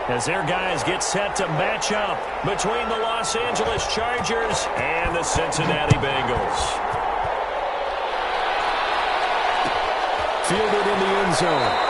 as their guys get set to match up between the Los Angeles Chargers and the Cincinnati Bengals. Fielded in the end zone.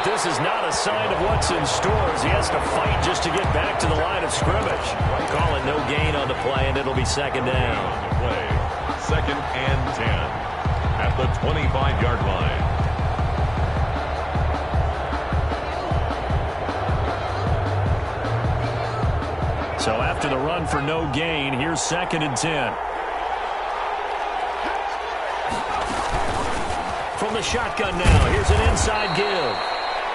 This is not a sign of what's in store as he has to fight just to get back to the line of scrimmage. Calling no gain on the play, and it'll be second down. Second and 10 at the 25-yard line. So after the run for no gain, here's second and 10. From the shotgun now, here's an inside give.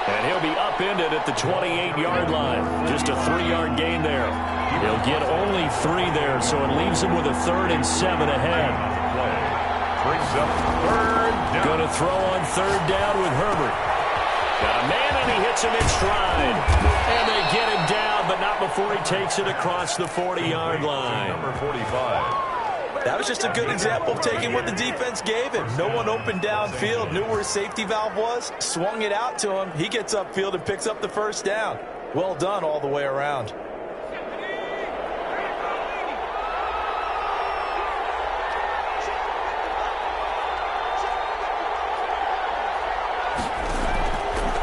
And he'll be upended at the 28-yard line. Just a 3-yard gain there. He'll get only 3 there, so it leaves him with a 3rd and 7 ahead. Brings up third down. Going to throw on 3rd down with Herbert. Got a man, and he hits him in stride. And they get him down, but not before he takes it across the 40-yard line. Number 45. That was just a good example of taking what the defense gave him. No one opened downfield, knew where his safety valve was, swung it out to him. He gets upfield and picks up the first down. Well done all the way around.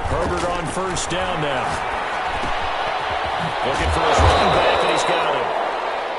Herbert on first down now. Looking for his running back, and he's got him.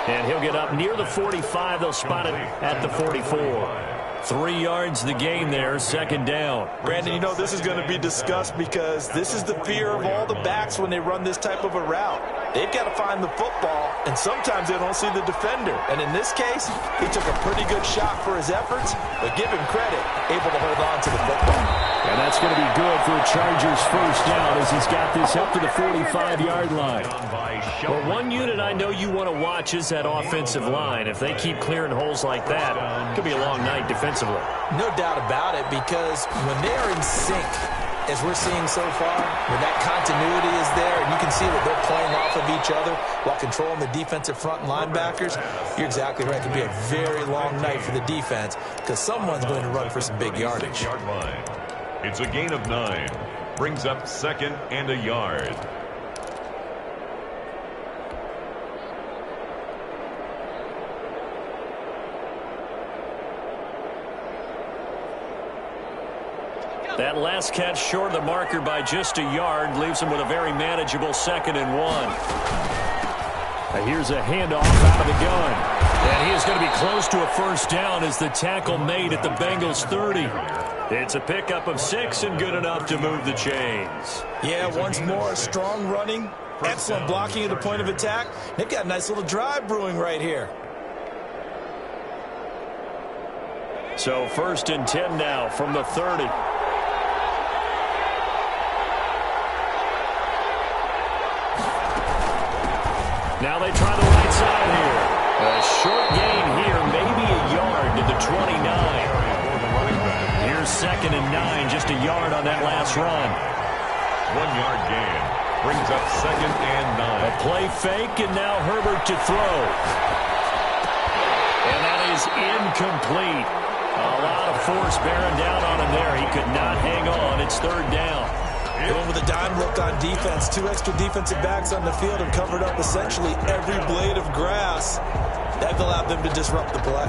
And he'll get up near the 45. They'll spot it at the 44. 3 yards the gain there, second down. Brandon, you know this is going to be discussed because this is the fear of all the backs when they run this type of a route. They've got to find the football, and sometimes they don't see the defender. And in this case, he took a pretty good shot for his efforts, but give him credit, able to hold on to the football. And that's going to be good for a Chargers first down as he's got this up to the 45-yard line. Well, one unit I know you want to watch is that offensive line. If they keep clearing holes like that, it could be a long night defensively. No doubt about it, because when they're in sync, as we're seeing so far, when that continuity is there, and you can see that they're playing off of each other while controlling the defensive front linebackers, you're exactly right. It could be a very long night for the defense because someone's going to run for some big yardage. It's a gain of 9. Brings up second and a yard. That last catch short of the marker by just a yard leaves him with a very manageable 2nd and 1. Now here's a handoff out of the gun. And he is going to be close to a first down as the tackle made at the Bengals 30. It's a pickup of 6 and good enough to move the chains. Yeah, once more, strong running, excellent blocking at the point of attack. They've got a nice little drive brewing right here. So 1st and 10 now from the 30. Now they try the right side here. A short gain here, maybe a yard to the 29. Here's 2nd and 9, just a yard on that last run. 1-yard gain. Brings up 2nd and 9. A play fake, and now Herbert to throw. And that is incomplete. A lot of force bearing down on him there. He could not hang on. It's 3rd down. Going with a dime look on defense. 2 extra defensive backs on the field and covered up essentially every blade of grass. That allowed them to disrupt the play.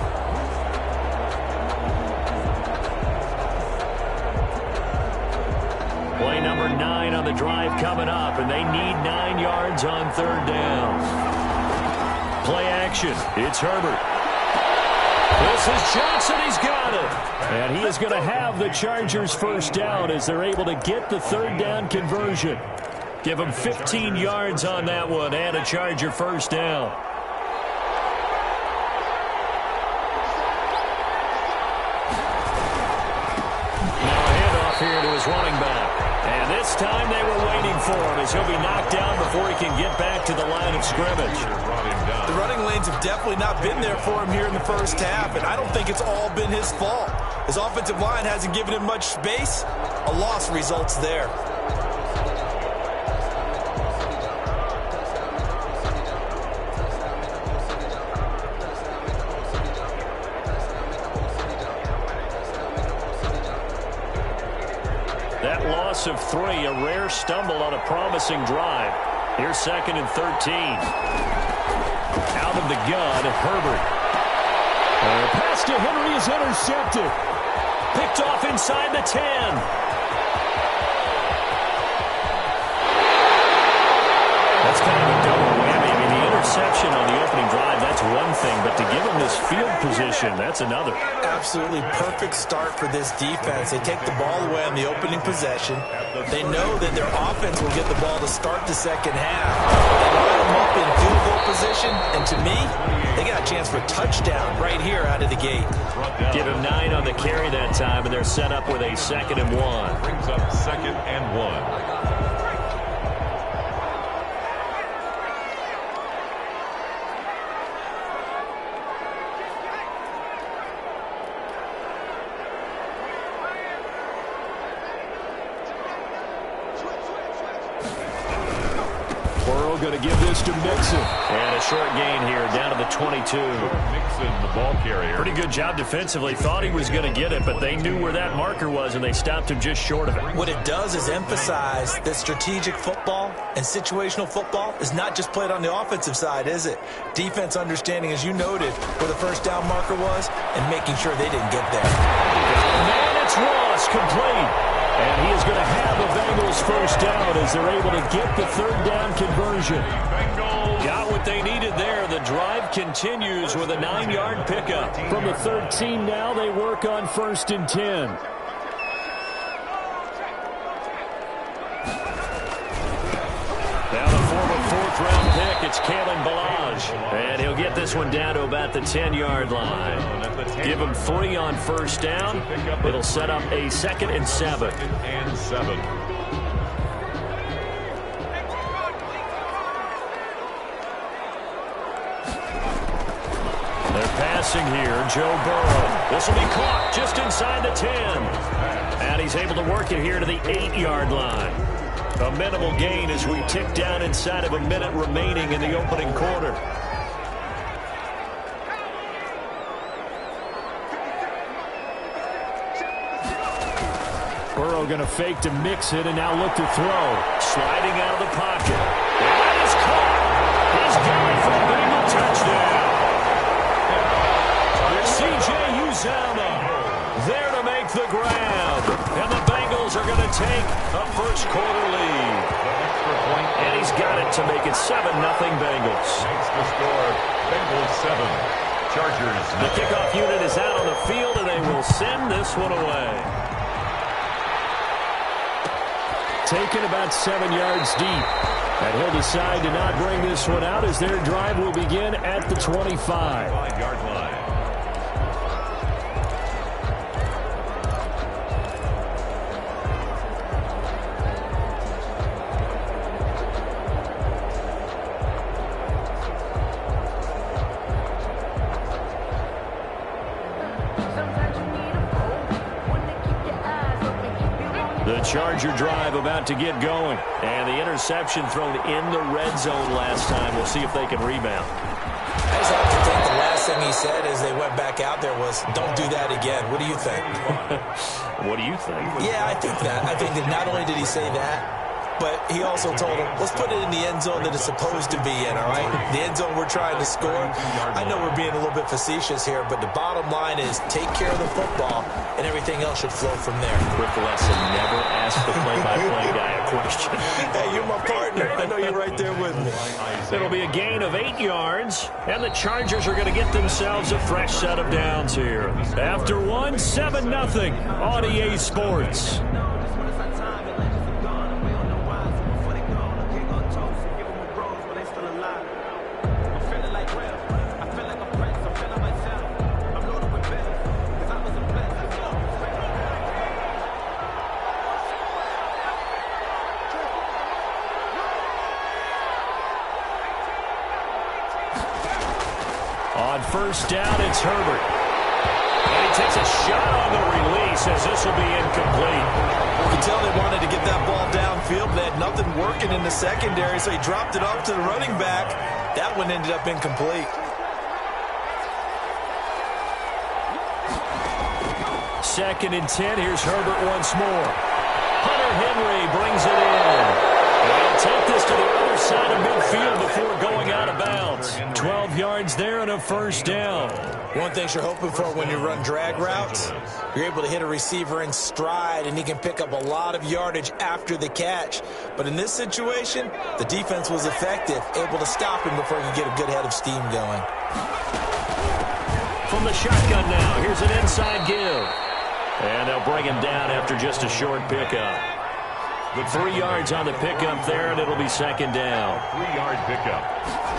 Play number 9 on the drive coming up, and they need 9 yards on 3rd down. Play action. It's Herbert. This is Johnson. He's got it. And he is going to have the Chargers first down as they're able to get the 3rd down conversion. Give them 15 yards on that one and a Charger first down. here to his running back. And this time they were waiting for him as he'll be knocked down before he can get back to the line of scrimmage. The running lanes have definitely not been there for him here in the first half, and I don't think it's all been his fault. His offensive line hasn't given him much space. A loss results there. That loss of 3, a rare stumble on a promising drive. Here's 2nd and 13. Out of the gun, Herbert. Pass to Henry is intercepted. Picked off inside the 10. That's kind of a double whammy. I mean, the interception on the opening drive, that's one thing, but to give him this field position, that's another. Absolutely perfect start for this defense. They take the ball away on the opening possession. They know that their offense will get the ball to start the second half. They line them up in field goal position, and to me, they got a chance for a touchdown right here out of the gate. Give him 9 on the carry that time, and they're set up with a 2nd and 1. Brings up 2nd and 1. Going to give this to Mixon. And a short gain here, down to the 22. Mixon, the ball carrier. Pretty good job defensively. Thought he was going to get it, but they knew where that marker was, and they stopped him just short of it. What it does is emphasize that strategic football and situational football is not just played on the offensive side, is it? Defense understanding, as you noted, where the first down marker was and making sure they didn't get there. Man, it's Ross, complete. And he is going to have a Bengals first down as they're able to get the 3rd down conversion. Got what they needed there. The drive continues with a 9-yard pickup. From the 13 now, they work on 1st and 10. Now the former 4th-round pick, it's Kalen Ballage. And he'll get this one down to about the 10-yard line. Give him 3 on 1st down. It'll set up a 2nd and 7. They're passing here. Joe Burrow. This will be caught just inside the 10. And he's able to work it here to the 8-yard line. A minimal gain as we tick down inside of a minute remaining in the opening quarter. Burrow going to fake to mix it and now look to throw. Sliding out of the pocket. And that is caught. He's got it for a Bengal touchdown. C.J. Uzomah there to make the grab. And the Bengals are going to take a first-quarter lead. And he's got it to make it 7-0 Bengals. Makes the score. Bengals 7. Chargers 9. The kickoff unit is out on the field, and they will send this one away. Taken about 7 yards deep. And he'll decide to not bring this one out as their drive will begin at the 25. 5-yard line. The Charger drive about to get going. And the interception thrown in the red zone last time. We'll see if they can rebound. I just have to think the last thing he said as they went back out there was, don't do that again. What do you think? What do you think? Yeah, I think that. I think that not only did he say that, but he also told him, let's put it in the end zone that it's supposed to be in, all right? The end zone we're trying to score. I know we're being a little bit facetious here, but the bottom line is take care of the football, and everything else should flow from there. Quick lesson, never ask the play-by-play guy a question. Hey, you're my partner. I know you're right there with me. It'll be a gain of 8 yards, and the Chargers are going to get themselves a fresh set of downs here. After one, 7-0 on EA Sports. first down, it's Herbert. And he takes a shot on the release as this will be incomplete. You can tell they wanted to get that ball downfield. They had nothing working in the secondary, so he dropped it off to the running back. That one ended up incomplete. Second and 10. Here's Herbert once more. Hunter Henry brings it in. They'll take this to the other side of midfield before going out of bounds. 12 yards there and a first down. One thing you're hoping for when you run drag routes, you're able to hit a receiver in stride, and he can pick up a lot of yardage after the catch. But in this situation, the defense was effective, able to stop him before he could get a good head of steam going. From the shotgun now, here's an inside give. And they'll bring him down after just a short pickup. The 3 yards on the pickup there, and it'll be second down. 3-yard pickup.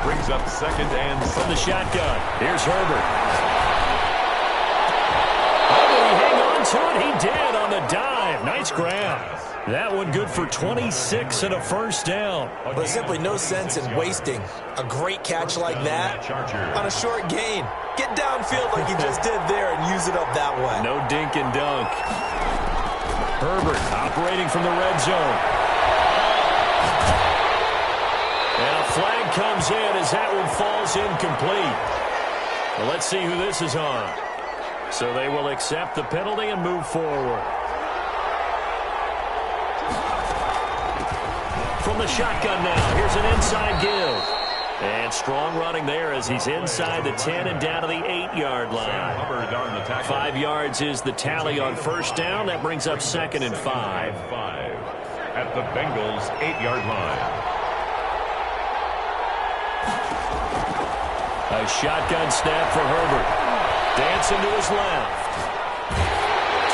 Brings up second and from the shotgun. Here's Herbert. Oh, did he hang on to it? He did on the dive. Nice grab. That one good for 26 and a first down. But there's simply no sense in wasting a great catch like that on a short gain. Get downfield like he just did there and use it up that way. No dink and dunk. Herbert operating from the red zone. And a flag comes in as that one falls incomplete. Well, let's see who this is on. So they will accept the penalty and move forward. From the shotgun now, here's an inside give. And strong running there as he's inside the 10 and down to the 8-yard line. 5 yards is the tally on first down. That brings up second and 5. At the Bengals' 8-yard line. A shotgun snap for Herbert. Dancing to his left.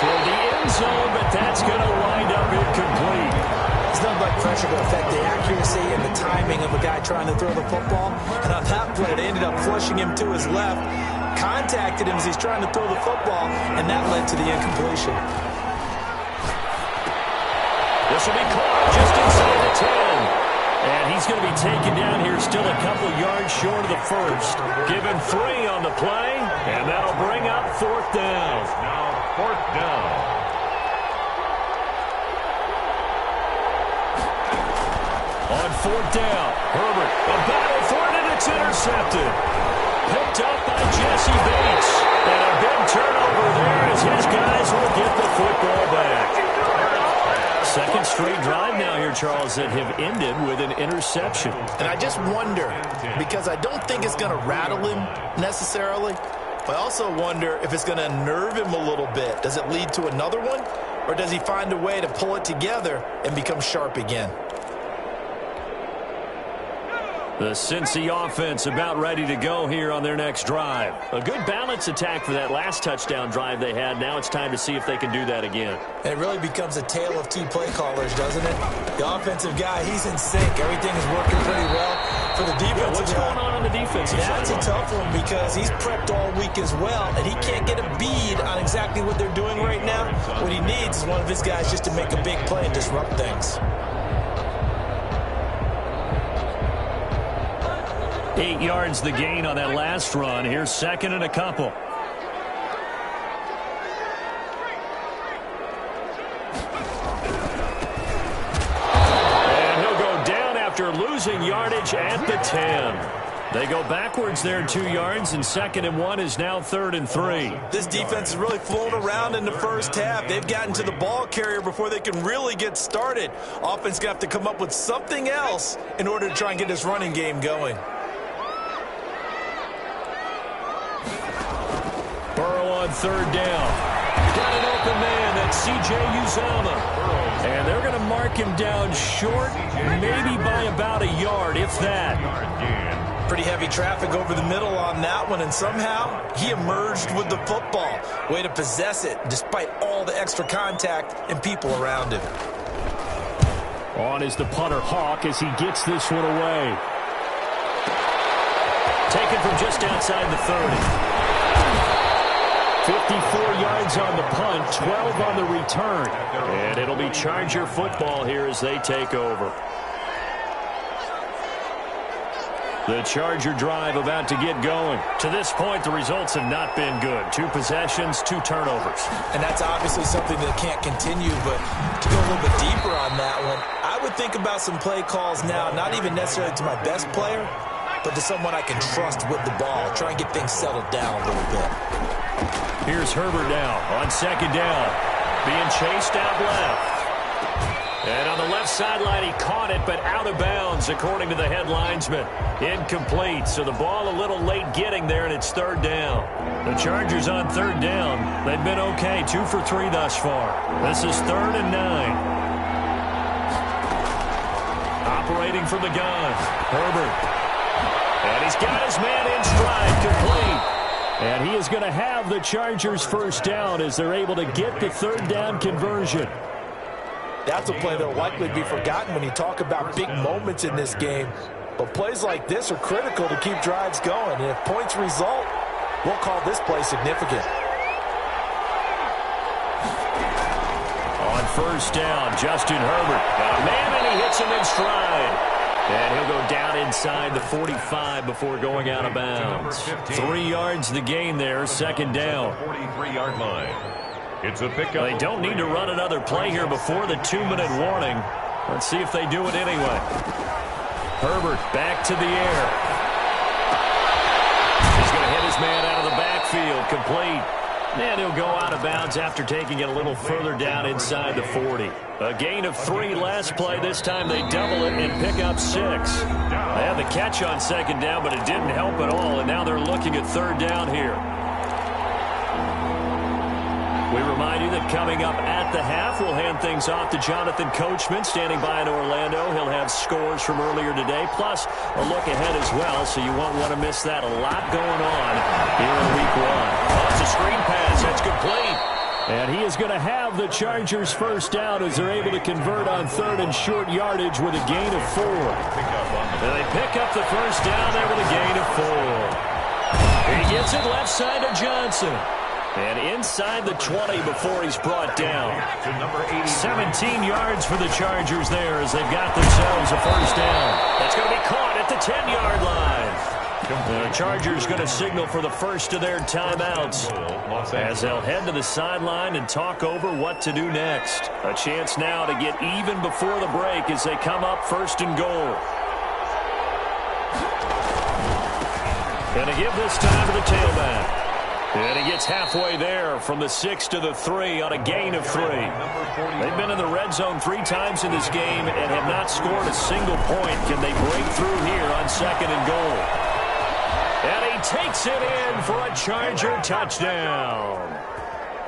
Toward the end zone, but that's going to wind up incomplete. It's not like pressure to affect the accuracy and the timing of a guy trying to throw the football. And on that play, they ended up flushing him to his left, contacted him as he's trying to throw the football, and that led to the incompletion. This will be caught just inside the 10. And he's going to be taken down here still a couple yards short of the first. Given 3 on the play, and that'll bring up fourth down. Now fourth down. On fourth down, Herbert, a battle for it, and it's intercepted. Picked up by Jesse Bates. And a big turnover there as his guys will get the football back. Second straight drive now here, Charles, that have ended with an interception. And I just wonder, because I don't think it's going to rattle him necessarily, but I also wonder if it's going to nerve him a little bit. Does it lead to another one, or does he find a way to pull it together and become sharp again? The Cincy offense about ready to go here on their next drive. A good balance attack for that last touchdown drive they had. Now it's time to see if they can do that again. And it really becomes a tale of two play callers, doesn't it? The offensive guy, he's in sync. Everything is working pretty well. For the defensive what's going on the defensive side? That's a tough one because he's prepped all week as well, and he can't get a bead on exactly what they're doing right now. What he needs is one of his guys just to make a big play and disrupt things. 8 yards the gain on that last run. Here's second and a couple. And he'll go down after losing yardage at the 10. They go backwards there 2 yards, and second and 1 is now third and 3. This defense is really flown around in the first half. They've gotten to the ball carrier before they can really get started. Offense going to have to come up with something else in order to try and get this running game going. Burrow on third down. Got an open man. That's C.J. Uzomah. And they're going to mark him down short, maybe by about a yard, if that. Pretty heavy traffic over the middle on that one, and somehow he emerged with the football. Way to possess it, despite all the extra contact and people around him. On is the punter, Hawk, as he gets this one away. Taken from just outside the 30. 54 yards on the punt, 12 on the return. And it'll be Charger football here as they take over. The Charger drive about to get going. To this point, the results have not been good. 2 possessions, 2 turnovers. And that's obviously something that can't continue, but to go a little bit deeper on that one, I would think about some play calls now, not even necessarily to my best player, but to someone I can trust with the ball. Try and get things settled down a little bit. Here's Herbert now on 2nd down. Being chased out left. And on the left sideline, he caught it, but out of bounds, according to the head linesman. Incomplete, so the ball a little late getting there, and it's 3rd down. The Chargers on 3rd down. They've been okay, 2 for 3 thus far. This is 3rd and 9. Operating from the gun, Herbert. And he's got his man in stride, complete. And he is going to have the Chargers' 1st down as they're able to get the 3rd down conversion. That's a play that will likely be forgotten when you talk about big moments in this game. But plays like this are critical to keep drives going. And if points result, we'll call this play significant. On 1st down, Justin Herbert. Got a man, and he hits him in stride. And he'll go down inside the 45 before going out of bounds. 3 yards the gain there, 2nd down. 43-yard line. It's a pickup. They don't need to run another play here before the 2-minute warning. Let's see if they do it anyway. Herbert back to the air. He's going to hit his man out of the backfield, complete. And he'll go out of bounds after taking it a little further down inside the 40. A gain of 3 last play. This time they double it and pick up 6. They had the catch on 2nd down, but it didn't help at all. And now they're looking at 3rd down here. We remind you that coming up at the half, we'll hand things off to Jonathan Coachman, standing by in Orlando. He'll have scores from earlier today, plus a look ahead as well, so you won't want to miss that. A lot going on here in Week 1. Oh, it's a screen pass. That's complete. And he is going to have the Chargers' 1st down as they're able to convert on 3rd and short yardage with a gain of 4. And they pick up the 1st down there with a gain of 4. He gets it left side to Johnson. And inside the 20 before he's brought down. 17 yards for the Chargers there as they've got themselves a 1st down. That's going to be caught at the 10-yard line. The Chargers going to signal for the first of their timeouts as they'll head to the sideline and talk over what to do next. A chance now to get even before the break as they come up 1st and goal. Going to give this time to the tailback. And he gets halfway there from the 6 to the 3 on a gain of 3. They've been in the red zone 3 times in this game and have not scored a single point. Can they break through here on 2nd and goal? And he takes it in for a Charger touchdown.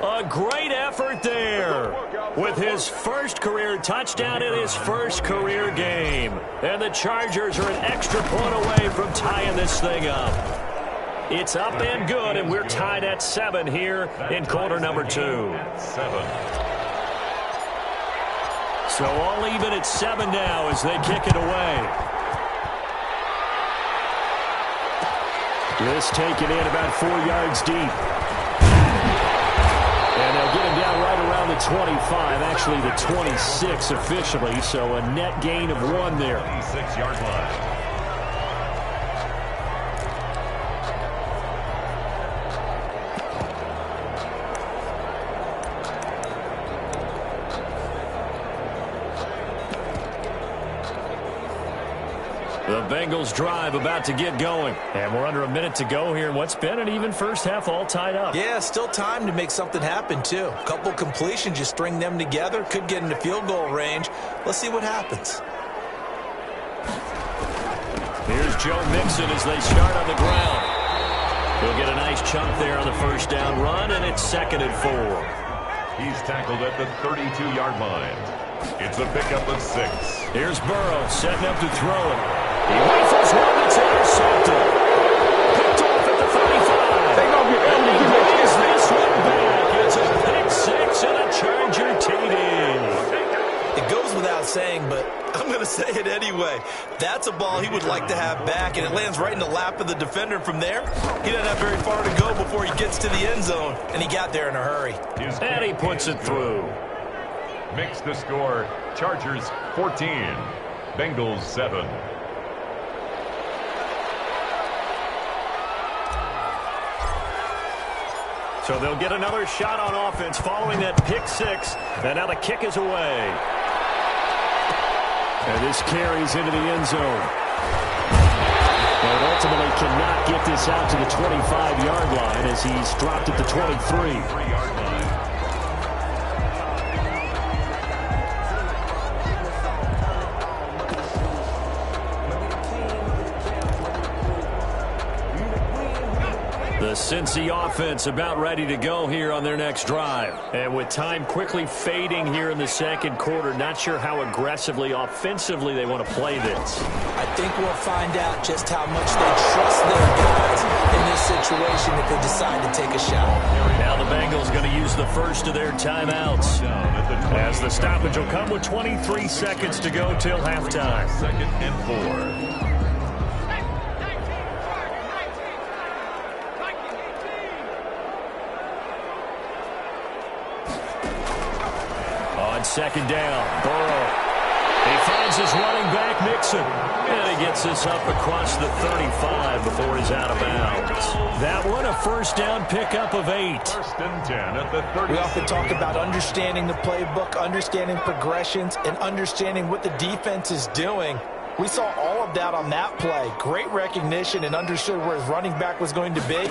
A great effort there with his 1st career touchdown in his 1st career game. And the Chargers are an extra point away from tying this thing up. It's up and good, and we're tied at 7 here in quarter number 2. 7. So all even at 7 now as they kick it away. This taken in about 4 yards deep. And they'll get him down right around the 25, actually the 26 officially, so a net gain of 1 there. 26-yard line. The Bengals drive about to get going. And we're under a minute to go here. What's been an even first half all tied up. Yeah, still time to make something happen, too. A couple completions, you string them together. Could get into field goal range. Let's see what happens. Here's Joe Mixon as they start on the ground. He'll get a nice chunk there on the 1st down run, and it's 2nd and 4. He's tackled at the 32-yard line. It's a pickup of 6. Here's Burrow setting up to throw it. He rifles one that's intercepted. Picked off at the 35. They gonna get and he brings this one back. It's a pick 6 and a Charger TD. It goes without saying, but I'm going to say it anyway. That's a ball he would like to have back, and it lands right in the lap of the defender from there. He doesn't have very far to go before he gets to the end zone, and he got there in a hurry. And he puts it through. Makes the score Chargers 14, Bengals 7. So they'll get another shot on offense following that pick six. And now the kick is away. And this carries into the end zone. And ultimately cannot get this out to the 25-yard line as he's dropped at the 23. The Cincy offense about ready to go here on their next drive. And with time quickly fading here in the second quarter, not sure how aggressively, offensively they want to play this. I think we'll find out just how much they trust their guys in this situation if they decide to take a shot. Now the Bengals going to use the first of their timeouts, as the stoppage will come with 23 seconds to go till halftime. 2nd and 4. Second down, Burrow. He finds his running back, Mixon. And he gets this up across the 35 before he's out of bounds. That one, a first down pickup of 8. 1st and 10 at the 30. We often talk about understanding the playbook, understanding progressions, and understanding what the defense is doing. We saw all of that on that play. Great recognition and understood where his running back was going to be.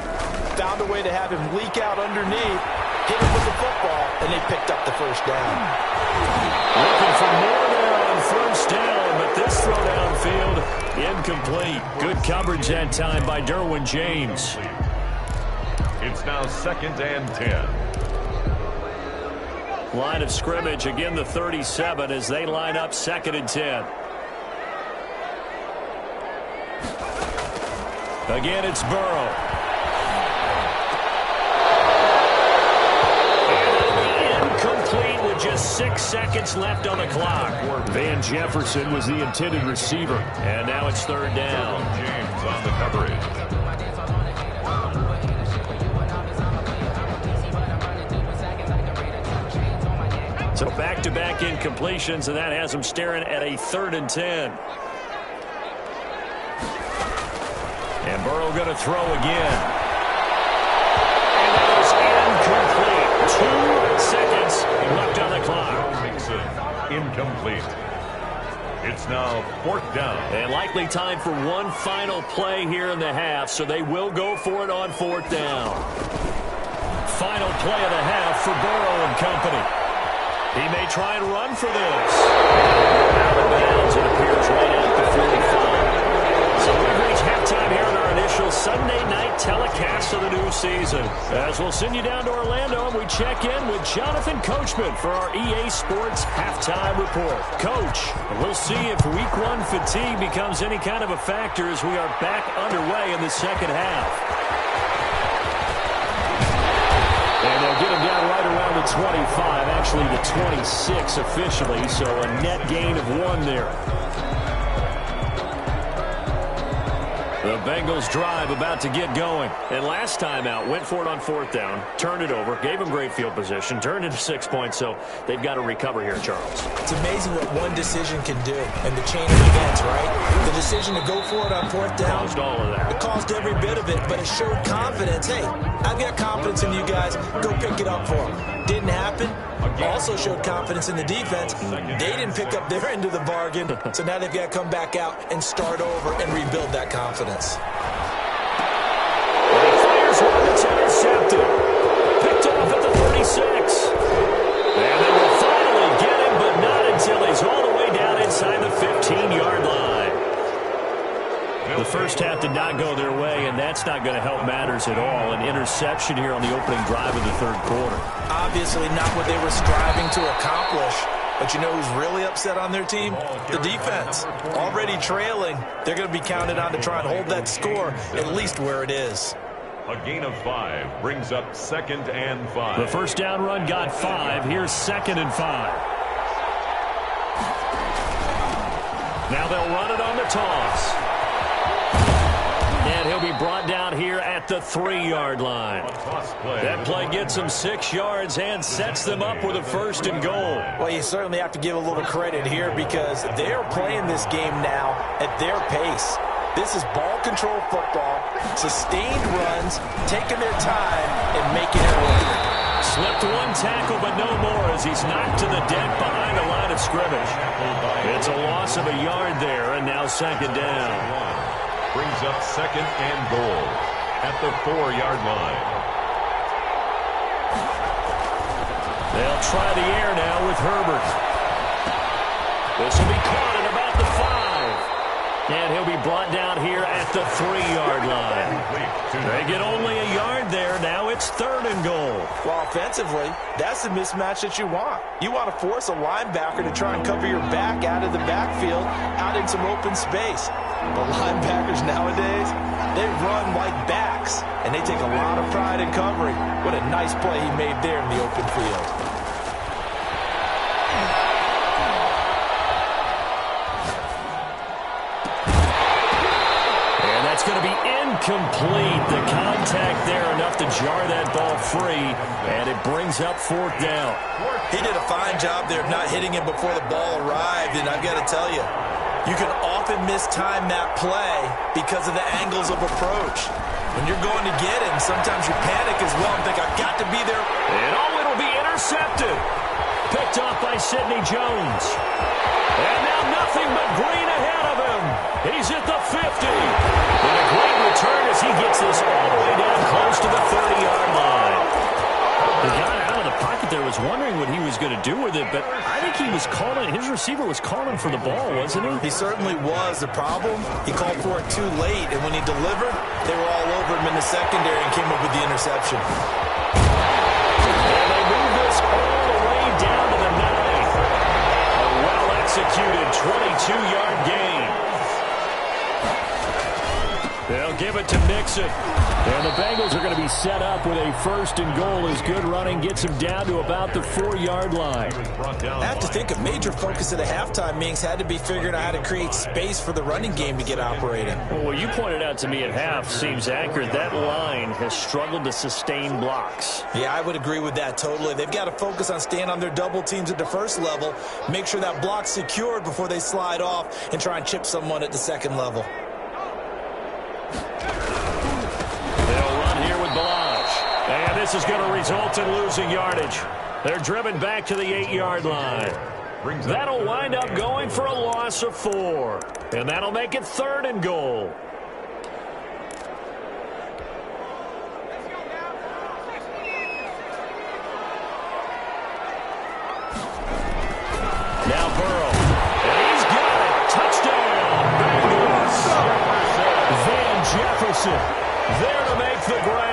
Found a way to have him leak out underneath, hit him with the football, and they picked up the first down. Looking for more there on first down, but this throw downfield, incomplete. Good coverage that time by Derwin James. It's now 2nd and 10. Line of scrimmage, again the 37 as they line up 2nd and 10. Again, it's Burrow. Incomplete with just 6 seconds left on the clock. Van Jefferson was the intended receiver. And now it's 3rd down. James on the coverage. So back-to-back incompletions, and that has him staring at a 3rd and 10. And Burrow going to throw again. And that is incomplete. 2 seconds left on the clock. Incomplete. It's now 4th down. And likely time for one final play here in the half, so they will go for it on 4th down. Final play of the half for Burrow and company. He may try and run for this. Out of bounds, it appears right at the 45. So we've reached halftime here in our initial Sunday night telecast of the new season. As we'll send you down to Orlando, and we check in with Jonathan Coachman for our EA Sports Halftime Report. Coach, we'll see if Week 1 fatigue becomes any kind of a factor as we are back underway in the second half. And they'll get him down right around the 25, actually the 26 officially, so a net gain of 1 there. The Bengals drive about to get going. And last time out, went for it on 4th down, turned it over, gave them great field position, turned into 6 points, so they've got to recover here, Charles. It's amazing what one decision can do and the chain of events, right? The decision to go for it on 4th down. Caused all of that. It caused every bit of it, but it showed confidence. Hey, I've got confidence in you guys. Go pick it up for them. Didn't happen. Also showed confidence in the defense. They didn't pick up their end of the bargain, so now they've got to come back out and start over and rebuild that confidence. And he fires one that's intercepted. Picked off at the 36. And they will finally get him, but not until he's all the way down inside the 15-yard line. The first half did not go their way, and that's not going to help matters at all. An interception here on the opening drive of the 3rd quarter. Obviously not what they were striving to accomplish. But you know who's really upset on their team? The defense. Already trailing. They're going to be counted on to try and hold that score at least where it is. A gain of 5 brings up 2nd and 5. The first down run got 5. Here's 2nd and 5. Now they'll run it on the toss. And he'll be brought down here at the 3-yard line. That play gets them 6 yards and sets them up with a 1st and goal. Well, you certainly have to give a little credit here because they're playing this game now at their pace. This is ball control football, sustained runs, taking their time, and making it work. Slipped one tackle, but no more as he's knocked to the deck behind the line of scrimmage. It's a loss of a yard there, and now second down. Brings up second and goal at the 4-yard line. They'll try the air now with Herbert. This will be caught at about the 5. And he'll be brought down here at the 3-yard line. They get only a yard there. Now it's third and goal. Well, offensively, that's the mismatch that you want. You want to force a linebacker to try and cover your back out of the backfield, out in some open space. The linebackers nowadays, they run like backs, and they take a lot of pride in covering. What a nice play he made there in the open field. It's going to be incomplete. The contact there enough to jar that ball free, and it brings up fourth down. He did a fine job there of not hitting him before the ball arrived, and I've got to tell you, you can often mistime that play because of the angles of approach. When you're going to get him, sometimes you panic as well and think, I've got to be there. And it'll be intercepted. Picked off by Sidney Jones. And now nothing but green ahead of him. He's at the 50. And a great return as he gets this all the way down close to the 30-yard line. The guy out of the pocket there was wondering what he was going to do with it, but I think he was calling, his receiver was calling for the ball, wasn't he? He certainly was. The problem, he called for it too late, and when he delivered, they were all over him in the secondary and came up with the interception. And they move this all the way down to the 9. A well-executed 22-yard gain. They'll give it to Mixon. And the Bengals are going to be set up with a first and goal as good running gets him down to about the 4-yard line. I have to think a major focus at the halftime meetings had to be figuring out how to create space for the running game to get operating. Well, what you pointed out to me at half seems accurate. That line has struggled to sustain blocks. Yeah, I would agree with that totally. They've got to focus on staying on their double teams at the first level, make sure that block's secured before they slide off and try and chip someone at the second level. And this is going to result in losing yardage. They're driven back to the 8-yard line. That'll wind up going for a loss of 4. And that'll make it third and goal. Now Burrow. And he's got it. Touchdown. Bengals. Van Jefferson there to make the grab.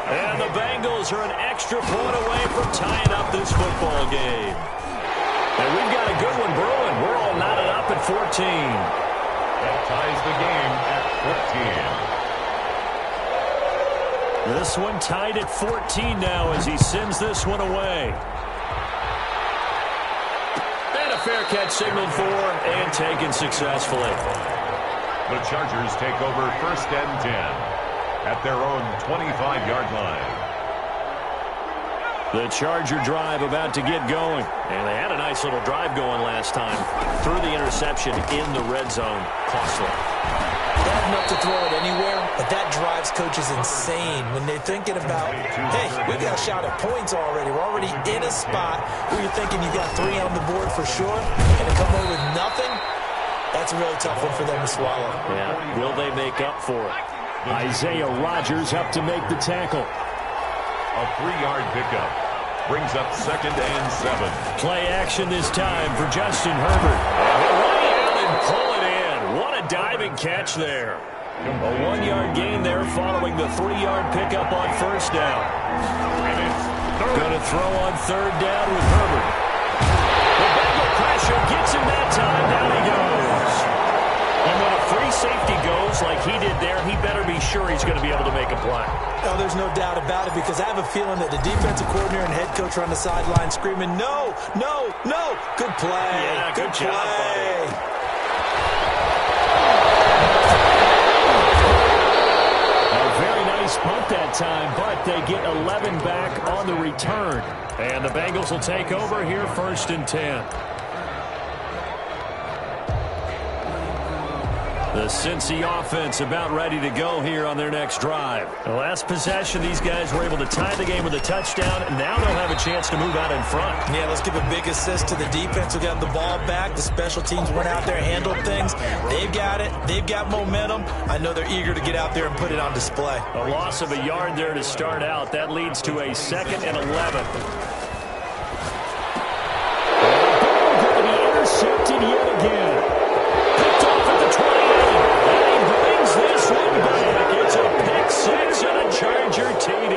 And the Bengals are an extra point away from tying up this football game. And we've got a good one brewing. We're all knotted up at 14. That ties the game at 14. This one tied at 14 now as he sends this one away. And a fair catch signaled for and taken successfully. The Chargers take over first and 10. At their own 25-yard line. The Charger drive about to get going. And they had a nice little drive going last time. Threw the interception in the red zone. Costly. They have enough to throw it anywhere, but that drives coaches insane when they're thinking about, hey, we got a shot at points already. We're already in a spot where you're thinking you got 3 on the board for sure, and to come away with nothing, that's a really tough one for them to swallow. Yeah, will they make up for it? Isaiah Rodgers up to make the tackle. A 3-yard pickup brings up second and 7. Play action this time for Justin Herbert. He'll lay out and pull it in. What a diving catch there. A 1-yard gain there following the 3-yard pickup on first down. Going to throw on third down with Herbert. The Bengal pressure gets him that time. Down he goes. And when a free safety goes like he did there, he better be sure he's going to be able to make a play. No, there's no doubt about it because I have a feeling that the defensive coordinator and head coach are on the sideline screaming, no, no, no. Good play. Yeah, good job, buddy. A very nice punt that time, but they get 11 back on the return. And the Bengals will take over here first and 10. The Cincy offense about ready to go here on their next drive. The last possession, these guys were able to tie the game with a touchdown, and now they'll have a chance to move out in front. Yeah, let's give a big assist to the defense who got the ball back. The special teams went out there and handled things. They've got it. They've got momentum. I know they're eager to get out there and put it on display. A loss of a yard there to start out. That leads to a 2nd and 11. Going to be intercepted yet again. Picked off at the 28. And he brings this one back. It's a pick six and a Charger TD.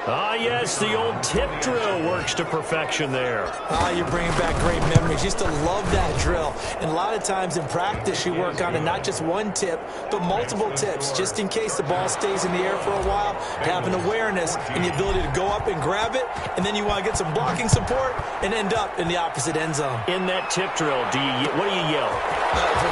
Ah, yes, the old tip drill works to perfection there. Ah, you're bringing back great memories. Used to love that drill. And a lot of times in practice, you work on it, not just one tip, but multiple tips, just in case the ball stays in the air for a while, to have an awareness and the ability to go up and grab it, and then you want to get some blocking support and end up in the opposite end zone. In that tip drill, what do you yell?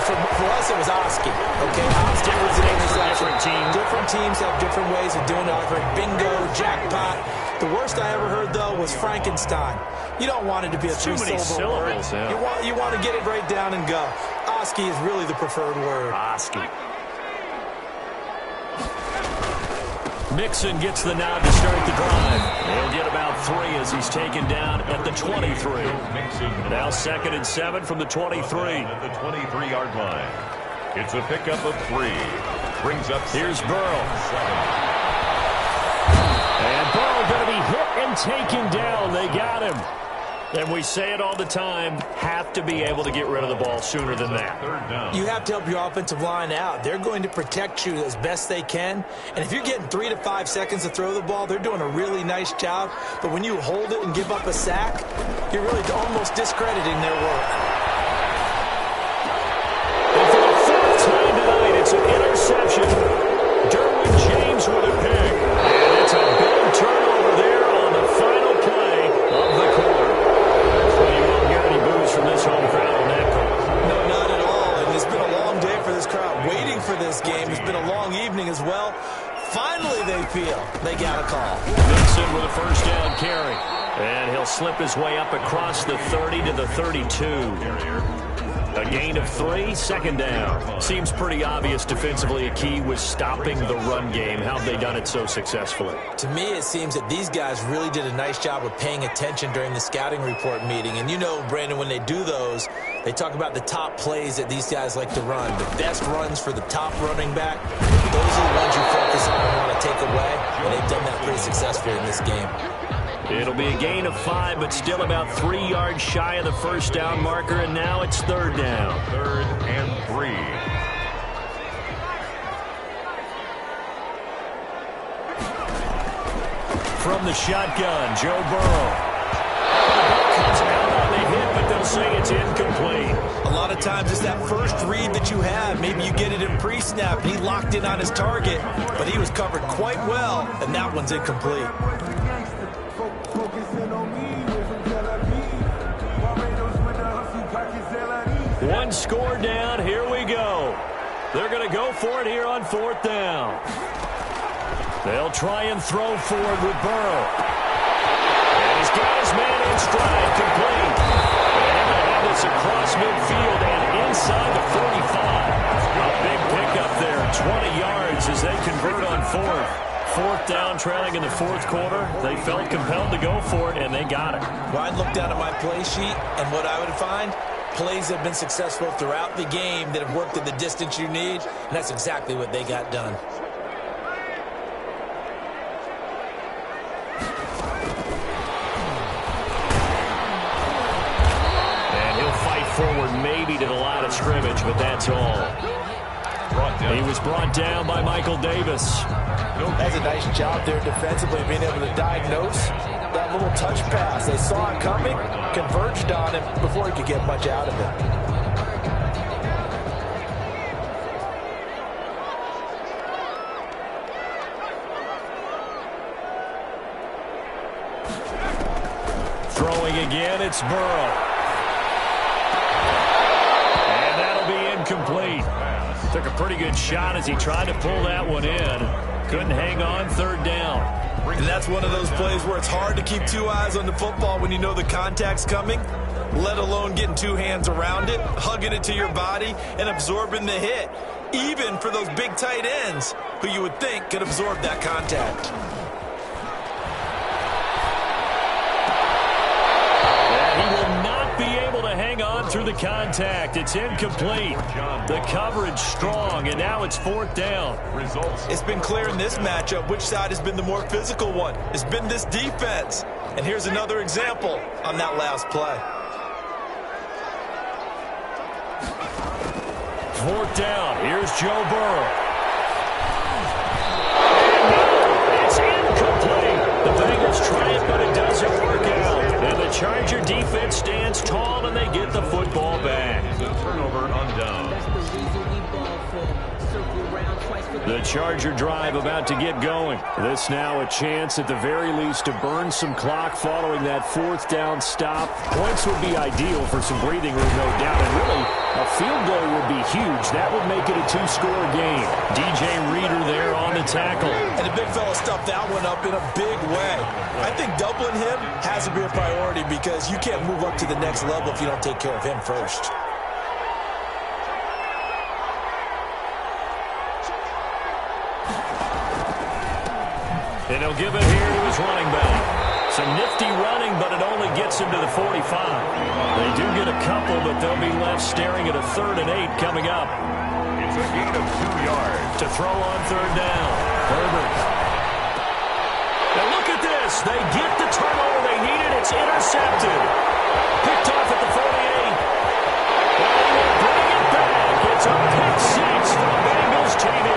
For us, it was Oski. Okay, Oski was an interception. Different teams have different ways of doing it. I've heard bingo, jackpot. The worst I ever heard, though, was Frankenstein. You don't want it to be a three-syllable word. Yeah. You want to get it right down and go. Oski is really the preferred word. Oski. Mixon gets the nod to start the drive. He'll get about 3 as he's taken down at the 23. Now 2nd and 7 from the 23. At the 23-yard line. It's a pickup of 3. Brings up. Here's Burrow. 7. And Burrow going to be hit and taken down. They got him. And we say it all the time, have to be able to get rid of the ball sooner than that. You have to help your offensive line out. They're going to protect you as best they can. And if you're getting 3 to 5 seconds to throw the ball, they're doing a really nice job. But when you hold it and give up a sack, you're really almost discrediting their work. And for the 4th time tonight, it's an interception. Derwin James with a pick. And it's a big turnover there on the final play of the quarter. So you won't hear any boos from this home crowd on that call. No, not at all. And it's been a long day for this crowd waiting for this game. It's been a long evening as well. Finally, they feel they got a call. Mixon with a first down carry. And he'll slip his way up across the 30 to the 32. A gain of 3, 2nd down. Seems pretty obvious defensively a key was stopping the run game. How have they done it so successfully? To me, it seems that these guys really did a nice job of paying attention during the scouting report meeting. And you know, Brandon, when they do those, they talk about the top plays that these guys like to run. The best runs for the top running back, those are the ones you focus on and want to take away. And they've done that pretty successfully in this game. It'll be a gain of 5, but still about 3 yards shy of the first down marker, and now it's 3rd down. 3rd and 3. From the shotgun, Joe Burrow. The ball comes out on the hit, but they'll say it's incomplete. A lot of times it's that first read that you have. Maybe you get it in pre-snap, and he locked in on his target, but he was covered quite well, and that one's incomplete. One score down. Here we go. They're going to go for it here on 4th down. They'll try and throw forward with Burrow. And he's got his man in stride, complete. And they have this across midfield and inside the 45. A big pickup there, 20 yards as they convert on 4th. 4th down, trailing in the 4th quarter. They felt compelled to go for it, and they got it. Well, I'd look down at my play sheet, and what I would find, plays have been successful throughout the game that have worked at the distance you need, and that's exactly what they got done. And he'll fight forward maybe to the line of scrimmage, but that's all. He was brought down by Michael Davis. That's a nice job there defensively, being able to diagnose that little touch pass. They saw it coming, converged on him before he could get much out of it. Throwing again, it's Burrow. And that'll be incomplete. Took a pretty good shot as he tried to pull that one in. Couldn't hang on third down. And that's one of those plays where it's hard to keep two eyes on the football when you know the contact's coming, let alone getting two hands around it, hugging it to your body, and absorbing the hit, even for those big tight ends who you would think could absorb that contact. He will not be able to hang on through the contact. It's incomplete. The coverage strong, and now it's fourth down. It's been clear in this matchup which side has been the more physical one. It's been this defense. And here's another example on that last play. Fourth down. Here's Joe Burrow. It's incomplete. The Bengals try it, but it doesn't work out. And the Charger defense stands tall, and they get the football back. The turnover on down. The Charger drive about to get going. This now a chance at the very least to burn some clock following that fourth down stop. Points would be ideal for some breathing room, no doubt. And really, a field goal would be huge. That would make it a two-score game. DJ Reader there on the tackle. And the big fella stuffed that one up in a big way. I think doubling him has to be a priority because you can't move up to the next level if you don't take care of him first. And he'll give it here to his running back. Some nifty running, but it only gets him to the 45. They do get a couple, but they'll be left staring at a 3rd and 8 coming up. It's a gain of 2 yards. To throw on third down. Herbert. Now look at this. They get the turnover they needed. It's intercepted. Picked off at the 48. And they will bring it back. It's a pick six for the Bengals TV.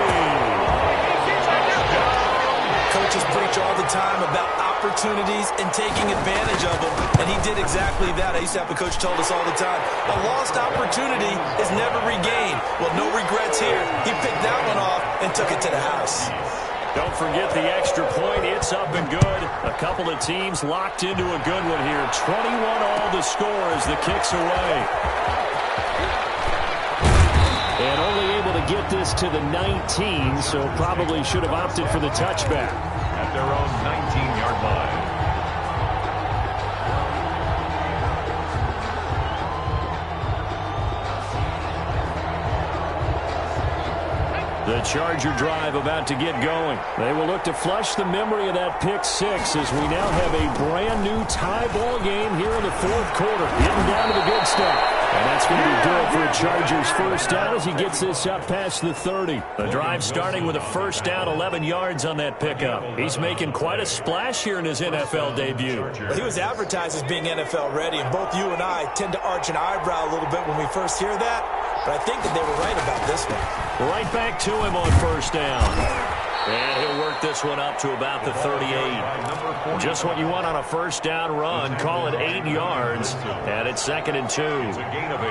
Coaches preach all the time about opportunities and taking advantage of them, and he did exactly that. I used to have a coach told us all the time, a lost opportunity is never regained. Well, no regrets here. He picked that one off and took it to the house. Don't forget the extra point. It's up and good. A couple of teams locked into a good one here. 21 all to score as the kick's away. And only able to get this to the 19, so probably should have opted for the touchback. At their own 19-yard line. The Charger drive about to get going. They will look to flush the memory of that pick six as we now have a brand new tie ball game here in the fourth quarter. Getting down to the good stuff. And that's going to be good for a Chargers first down as he gets this up past the 30. The drive starting with a first down, 11 yards on that pickup. He's making quite a splash here in his NFL debut. Well, he was advertised as being NFL ready, and both you and I tend to arch an eyebrow a little bit when we first hear that. But I think that they were right about this one. Right back to him on first down. And he'll work this one up to about the 38. Just what you want on a first down run. Call it 8 yards. And it's 2nd and 2. It's a gain of 8.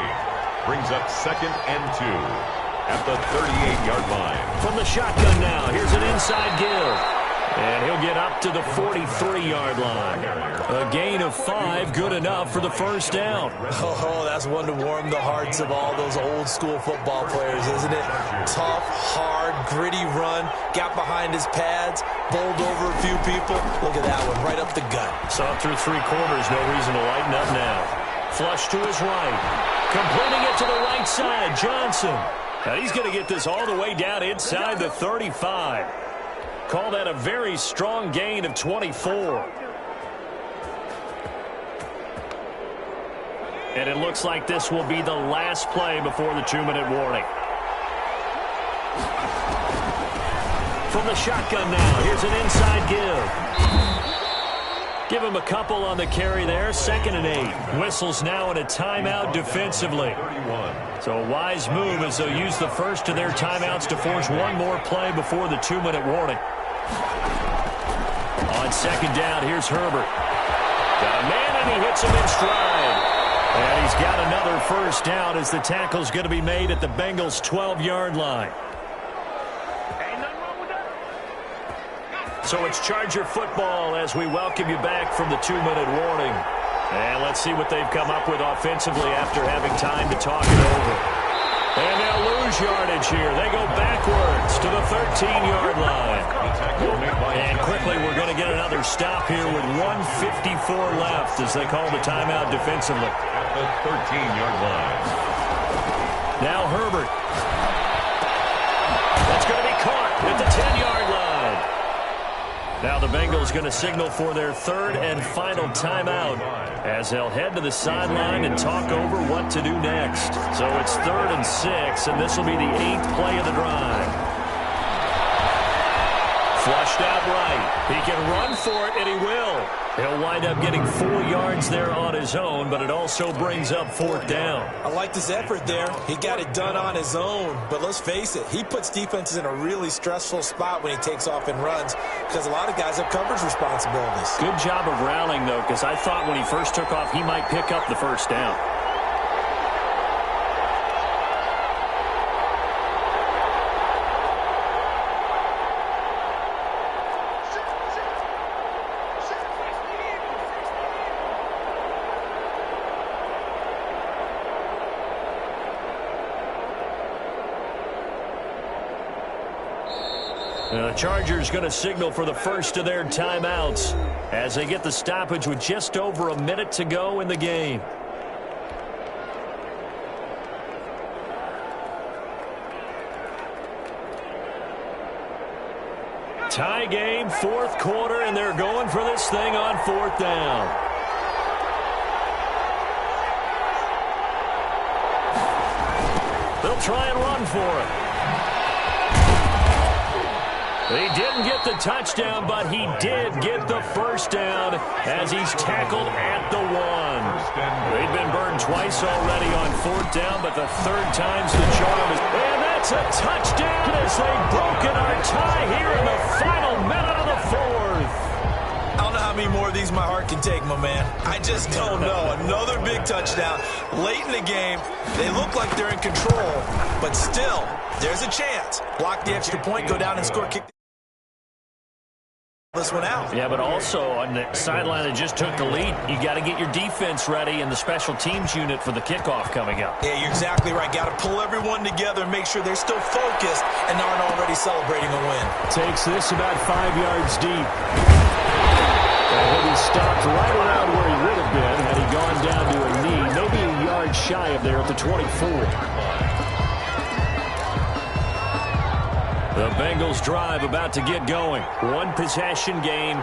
Brings up 2nd and 2 at the 38-yard line. From the shotgun now. Here's an inside give. And he'll get up to the 43-yard line. A gain of 5, good enough for the first down. Oh, that's one to warm the hearts of all those old-school football players, isn't it? Tough, hard, gritty run, got behind his pads, bowled over a few people. Look at that one, right up the gut. Saw through 3 quarters, no reason to lighten up now. Flush to his right. Completing it to the right side, Johnson. Now he's going to get this all the way down inside the 35. Call that a very strong gain of 24. And it looks like this will be the last play before the 2-minute warning. From the shotgun now, here's an inside give. Give him a couple on the carry there, 2nd and 8. Whistles now in a timeout defensively. So a wise move as they'll use the first of their timeouts to force one more play before the 2-minute warning. On 2nd down, here's Herbert. Got a man and he hits him in stride. And he's got another first down as the tackle's going to be made at the Bengals' 12-yard line. So it's Charger football as we welcome you back from the 2-minute warning. And let's see what they've come up with offensively after having time to talk it over. And they'll lose yardage here. They go backwards to the 13-yard line. And quickly, we're going to get another stop here with 1:54 left as they call the timeout defensively. At the 13-yard line. Now Herbert. That's going to be caught at the 10-yard line. Now the Bengals going to signal for their third and final timeout as they'll head to the sideline and talk over what to do next. So it's 3rd and 6, and this will be the 8th play of the drive. Flushed out right. He can run for it, and he will. He'll wind up getting 4 yards there on his own, but it also brings up 4th down. I liked his effort there. He got it done on his own. But let's face it, he puts defenses in a really stressful spot when he takes off and runs because a lot of guys have coverage responsibilities. Good job of rallying, though, because I thought when he first took off, he might pick up the 1st down. The Chargers going to signal for the first of their timeouts as they get the stoppage with just over a minute to go in the game. Tie game, 4th quarter, and they're going for this thing on 4th down. They'll try and run for it. He didn't get the touchdown, but he did get the 1st down as he's tackled at the 1. They've been burned twice already on 4th down, but the 3rd time's the charm. And that's a touchdown as they've broken our tie here in the final minute of the 4th. I don't know how many more of these my heart can take, my man. I just don't know. Another big touchdown late in the game. They look like they're in control, but still, there's a chance. Block the extra point, go down and score, kick this one out. Yeah, but also on the sideline that just took the lead, you got to get your defense ready and the special teams unit for the kickoff coming up. Yeah, you're exactly right. Got to pull everyone together and make sure they're still focused and aren't already celebrating a win. Takes this about 5 yards deep. And he'll be stopped right around where he would have been had he gone down to a knee, maybe a yard shy of there at the 24. The Bengals drive about to get going. 1 possession game.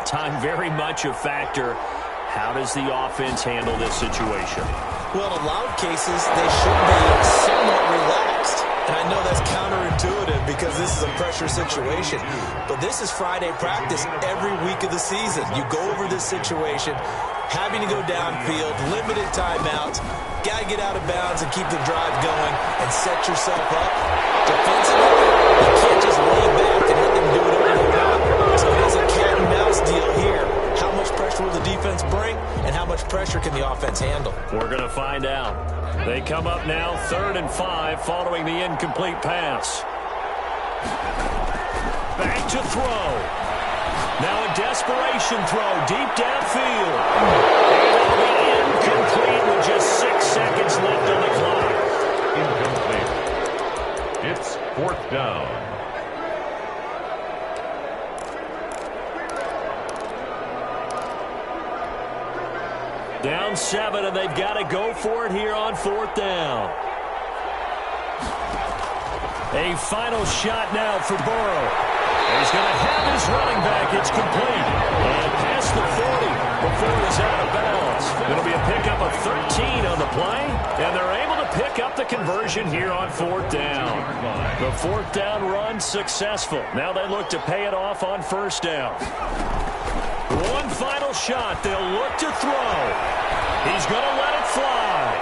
Time very much a factor. How does the offense handle this situation? Well, in a lot of cases, they should be somewhat relaxed. And I know that's counterintuitive because this is a pressure situation. But this is Friday practice every week of the season. You go over this situation, having to go downfield, limited timeouts, got to get out of bounds and keep the drive going and set yourself up defensively. You can't just lay back and let them do it over. So it is a cat and mouse deal here. How much pressure will the defense bring and how much pressure can the offense handle? We're going to find out. They come up now 3rd and 5 following the incomplete pass. Back to throw. Now a desperation throw deep downfield. And it'll be incomplete with just 6 seconds left on the clock. Incomplete. It's 4th down. Down 7, and they've got to go for it here on 4th down. A final shot now for Burrow. He's going to have his running back. It's complete. And past the 40 before it is out of bounds. It'll be a pickup of 13 on the play, and they're able to pick up the conversion here on 4th down. The 4th down run successful. Now they look to pay it off on 1st down. One final shot. They'll look to throw. He's going to let it fly.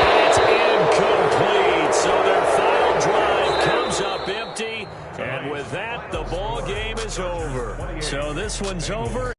And it's incomplete. So their final drive comes up empty. And with that, the ball game is over. So this one's over.